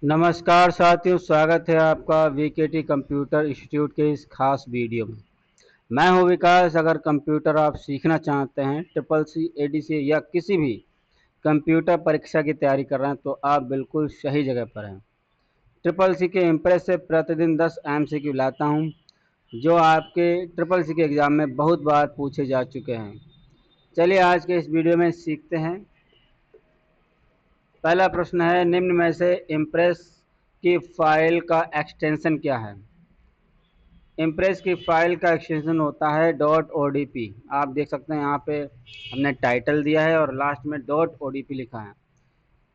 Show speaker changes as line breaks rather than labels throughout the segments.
नमस्कार साथियों, स्वागत है आपका वीकेटी कंप्यूटर इंस्टीट्यूट के इस खास वीडियो में। मैं हूं विकास। अगर कंप्यूटर आप सीखना चाहते हैं, ट्रिपल सी, एडीसी या किसी भी कंप्यूटर परीक्षा की तैयारी कर रहे हैं तो आप बिल्कुल सही जगह पर हैं। ट्रिपल सी के इम्प्रेस से प्रतिदिन 10 एमसीक्यू लाता हूं जो आपके ट्रिपल सी के एग्ज़ाम में बहुत बार पूछे जा चुके हैं। चलिए आज के इस वीडियो में सीखते हैं। पहला प्रश्न है, निम्न में से इम्प्रेस की फाइल का एक्सटेंशन क्या है? इम्प्रेस की फाइल का एक्सटेंशन होता है .odp। आप देख सकते हैं यहाँ पे हमने टाइटल दिया है और लास्ट में .odp लिखा है।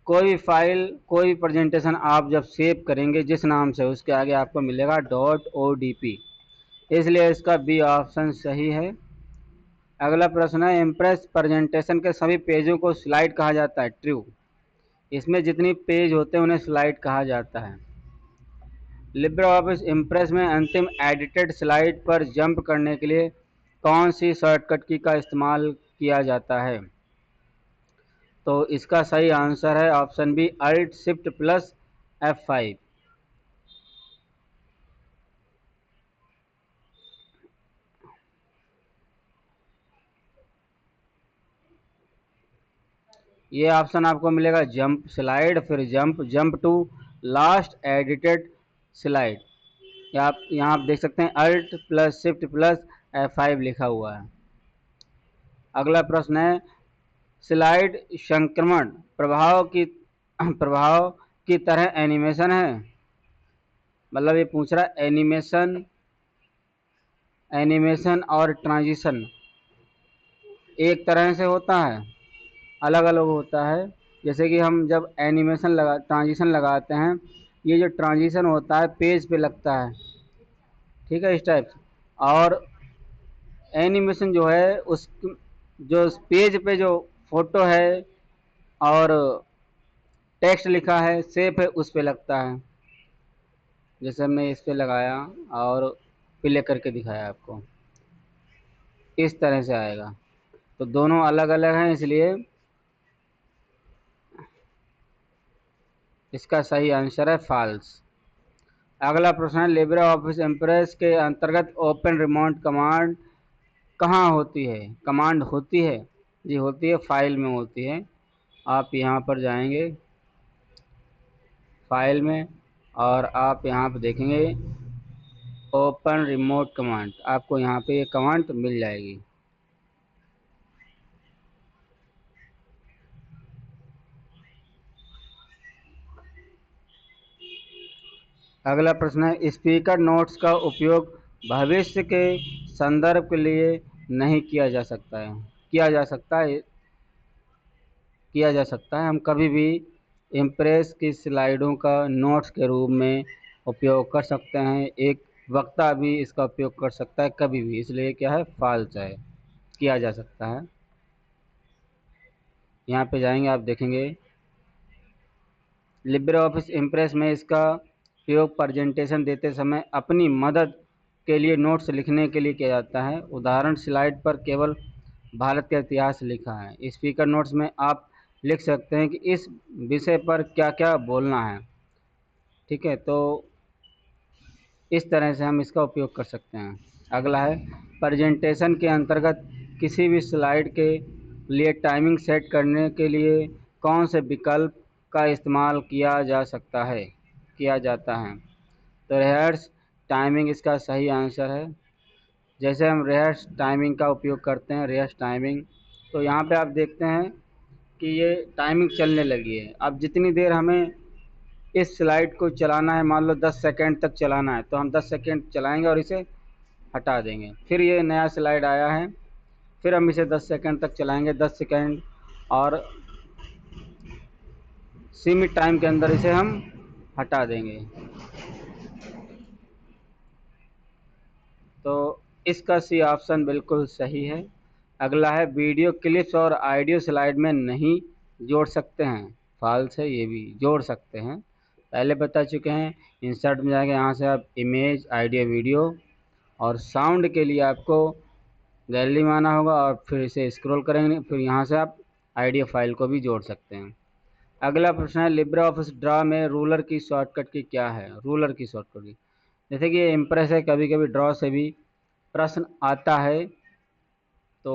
कोई भी फाइल, कोई भी प्रेजेंटेशन आप जब सेव करेंगे जिस नाम से, उसके आगे आपको मिलेगा .odp, इसलिए इसका बी ऑप्शन सही है। अगला प्रश्न है, इम्प्रेस प्रेजेंटेशन के सभी पेजों को स्लाइड कहा जाता है। ट्रू। इसमें जितनी पेज होते हैं उन्हें स्लाइड कहा जाता है। लिब्रे ऑफिस इम्प्रेस में अंतिम एडिटेड स्लाइड पर जंप करने के लिए कौन सी शॉर्टकट की का इस्तेमाल किया जाता है? तो इसका सही आंसर है option B, Alt Shift plus F5। ये ऑप्शन आपको मिलेगा जंप स्लाइड, फिर jump, jump to last edited slide. आप यहाँ आप देख सकते हैं alt plus shift plus F5 लिखा हुआ है। अगला प्रश्न है, स्लाइड संक्रमण प्रभाव की तरह एनिमेशन है। मतलब ये पूछ रहा है एनिमेशन और ट्रांजिशन एक तरह से होता है, अलग अलग होता है। जैसे कि हम जब ट्रांजिशन लगाते हैं, ये जो ट्रांजिशन होता है पेज पे लगता है, ठीक है, इस टाइप से। और एनिमेशन जो है उस जो पेज पे जो फोटो है और टेक्स्ट लिखा है, सेफ है, उस पे लगता है। जैसे हमने इस पे लगाया और प्ले करके दिखाया आपको, इस तरह से आएगा। तो दोनों अलग अलग हैं, इसलिए इसका सही आंसर है फॉल्स। अगला प्रश्न है, लिब्रे ऑफिस इम्प्रेस के अंतर्गत ओपन रिमोट कमांड कहाँ होती है? कमांड होती है जी, होती है, फाइल में होती है। आप यहाँ पर जाएंगे फाइल में और आप यहाँ पर देखेंगे ओपन रिमोट कमांड, आपको यहाँ पे ये कमांड मिल जाएगी। अगला प्रश्न है, स्पीकर नोट्स का उपयोग भविष्य के संदर्भ के लिए नहीं किया जा सकता है। किया जा सकता है, किया जा सकता है। हम कभी भी इम्प्रेस की स्लाइडों का नोट्स के रूप में उपयोग कर सकते हैं। एक वक्ता भी इसका उपयोग कर सकता है कभी भी, इसलिए क्या है, फॉल्स है, किया जा सकता है। यहाँ पे जाएंगे, आप देखेंगे लिब्रे ऑफिस इम्प्रेस में इसका प्रयोग प्रेजेंटेशन देते समय अपनी मदद के लिए नोट्स लिखने के लिए किया जाता है। उदाहरण, स्लाइड पर केवल भारत का इतिहास लिखा है। स्पीकर नोट्स में आप लिख सकते हैं कि इस विषय पर क्या क्या बोलना है, ठीक है। तो इस तरह से हम इसका उपयोग कर सकते हैं। अगला है, प्रेजेंटेशन के अंतर्गत किसी भी स्लाइड के लिए टाइमिंग सेट करने के लिए कौन से विकल्प का इस्तेमाल किया जा सकता है, किया जाता है? तो रिहर्स टाइमिंग इसका सही आंसर है। जैसे हम रिहर्स टाइमिंग का उपयोग करते हैं, रिहर्स टाइमिंग, तो यहाँ पे आप देखते हैं कि ये टाइमिंग चलने लगी है। अब जितनी देर हमें इस स्लाइड को चलाना है, मान लो 10 सेकंड तक चलाना है, तो हम 10 सेकंड चलाएंगे और इसे हटा देंगे। फिर ये नया स्लाइड आया है, फिर हम इसे 10 सेकंड तक चलाएंगे, 10 सेकंड, और सीमित टाइम के अंदर इसे हम हटा देंगे। तो इसका सी ऑप्शन बिल्कुल सही है। अगला है, वीडियो क्लिप्स और ऑडियो स्लाइड में नहीं जोड़ सकते हैं। फॉल्स है, ये भी जोड़ सकते हैं, पहले बता चुके हैं। इंसर्ट में जाएंगे, यहाँ से आप इमेज, ऑडियो, वीडियो और साउंड के लिए आपको गैलरी में आना होगा और फिर इसे स्क्रॉल करेंगे, फिर यहाँ से आप ऑडियो फाइल को भी जोड़ सकते हैं। अगला प्रश्न है लिब्रे ऑफिस ड्रा में रूलर की शॉर्टकट की क्या है। रूलर की शॉर्टकट की, जैसे कि ये इम्प्रेस है, कभी कभी ड्रॉ से भी प्रश्न आता है। तो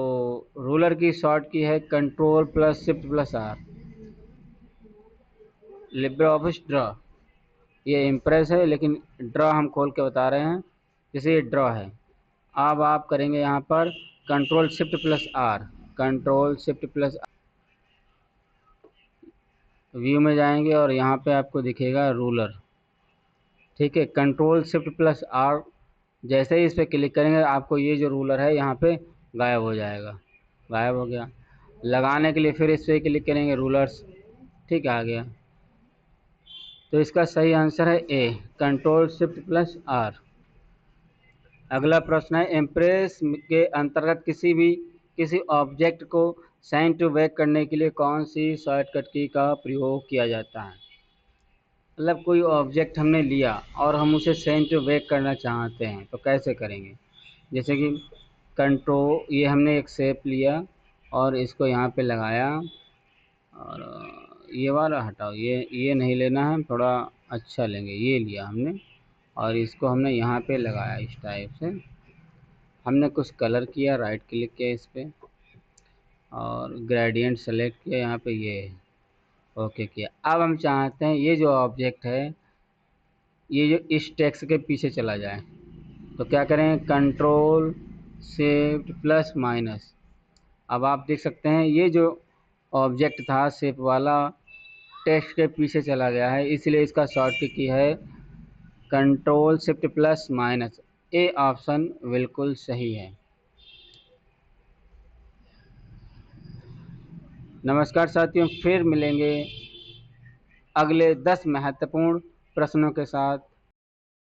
रूलर की शॉर्ट की है control plus shift plus R. LibreOffice Draw, ये इम्प्रेस है लेकिन ड्रॉ हम खोल के बता रहे हैं, जैसे ये ड्रॉ है। अब आप करेंगे यहाँ पर control shift plus R, control shift plus view में जाएंगे और यहाँ पे आपको दिखेगा रूलर। ठीक है, कंट्रोल शिफ्ट प्लस आर, जैसे ही इस पर क्लिक करेंगे आपको ये जो रूलर है यहाँ पे गायब हो जाएगा। गायब हो गया। लगाने के लिए फिर इस पर क्लिक करेंगे रूलर्स। ठीक है, आ गया। तो इसका सही आंसर है ए, कंट्रोल शिफ्ट प्लस आर। अगला प्रश्न है इम्प्रेस के अंतर्गत किसी ऑब्जेक्ट को सेंड टू बैक करने के लिए कौन सी शॉर्टकट की का प्रयोग किया जाता है। मतलब कोई ऑब्जेक्ट हमने लिया और हम उसे सेंड टू बैक करना चाहते हैं तो कैसे करेंगे। जैसे कि कंट्रोल, ये हमने एक शेप लिया और इसको यहाँ पे लगाया, और ये वाला हटाओ, ये नहीं लेना है, थोड़ा अच्छा लेंगे। ये लिया हमने और इसको हमने यहाँ पे लगाया इस टाइप से। हमने कुछ कलर किया, राइट क्लिक किया इस पर और ग्रेडियंट सेलेक्ट किया, यहाँ पे ये ओके किया। अब हम चाहते हैं ये जो ऑब्जेक्ट है ये जो इस टेक्स्ट के पीछे चला जाए, तो क्या करें, कंट्रोल शिफ्ट प्लस माइनस। अब आप देख सकते हैं ये जो ऑब्जेक्ट था शेप वाला टेक्स्ट के पीछे चला गया है, इसलिए इसका शॉर्टकट की है control shift plus minus. A option बिल्कुल सही है। नमस्कार साथियों, फिर मिलेंगे अगले 10 महत्वपूर्ण प्रश्नों के साथ।